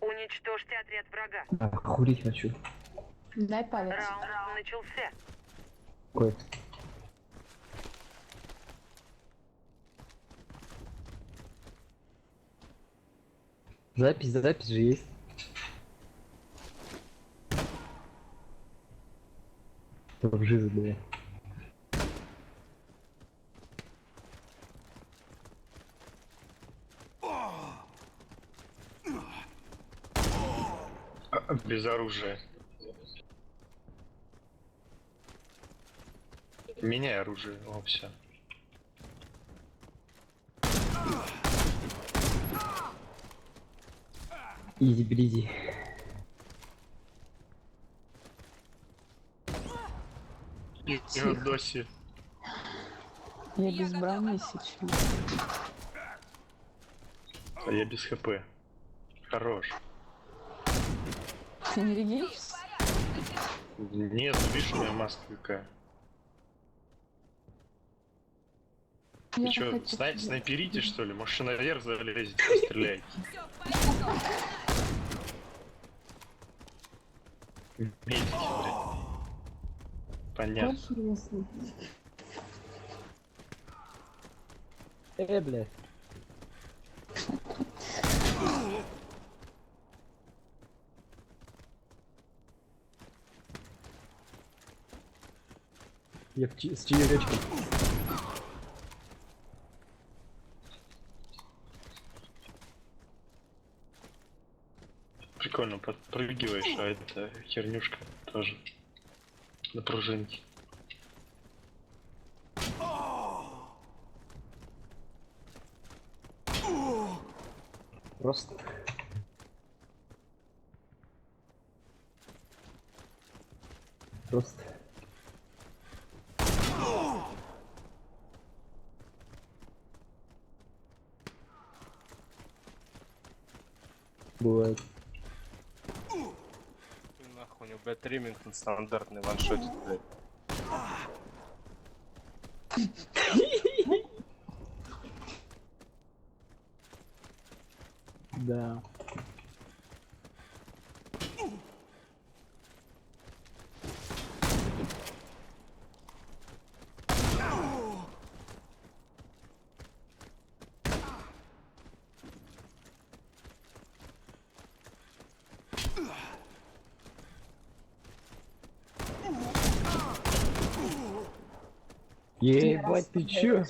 Уничтожьте отряд врага. Курить хочу. Дай палец. Раунд начался. Какой? Запись же есть. Кто в жизни было. Без оружия. Меняй оружие. О, все. Изи-бризи. И вот Доси. Я без брони сейчас. А я без хп. Хорош. Ты не регенишься? Нет, видишь, у меня маска какая. Вы чё, снайперите, что ли? Может, наверх залезете, постреляйте? Видите, блядь. Понятно. Интересно. Блядь. Я с чаечком. Прикольно, подпрыгиваешь, а это хернюшка тоже на пружинке. Просто. Просто. Бывает. Нахуй, у него, блядь, Ремингтон стандартный ваншотит, блядь. Да. Ебать, ты чё?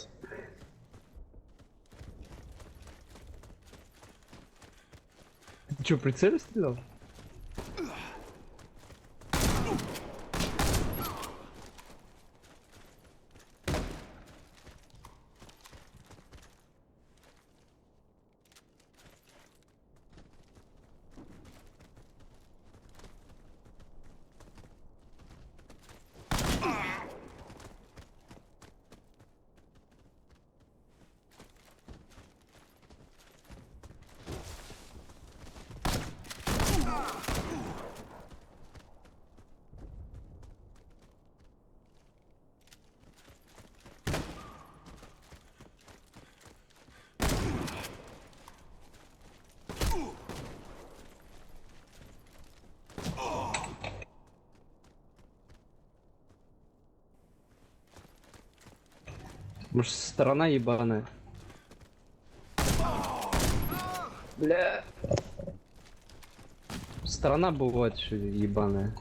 Ты чё, прицель стрелял? Может, сторона ебаная. Бля. Сторона бывает, что ебаная.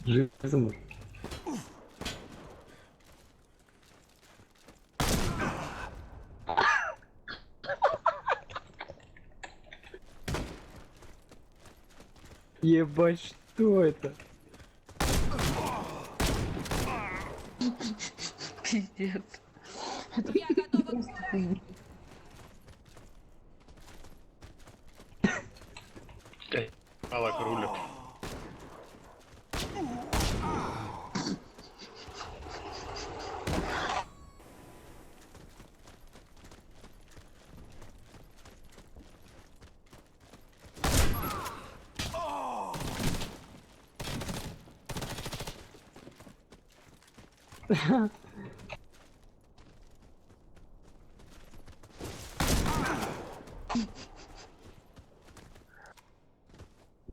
Жизнь. Ебать, что это? Пиздец. Я готова к бою. Алак рулит.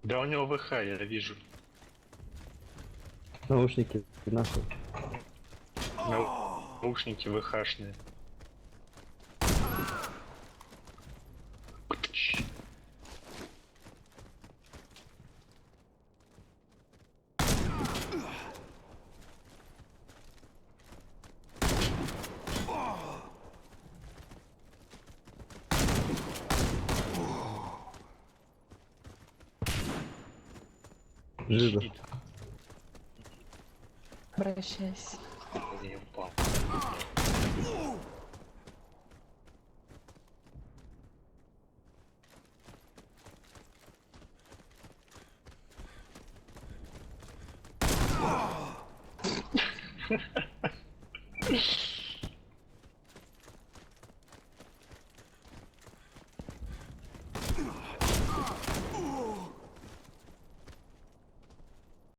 Да у него ВХ, я вижу. Наушники нахуй. Наушники ВХшные. Жида. Щит. Обращайся. Я упал.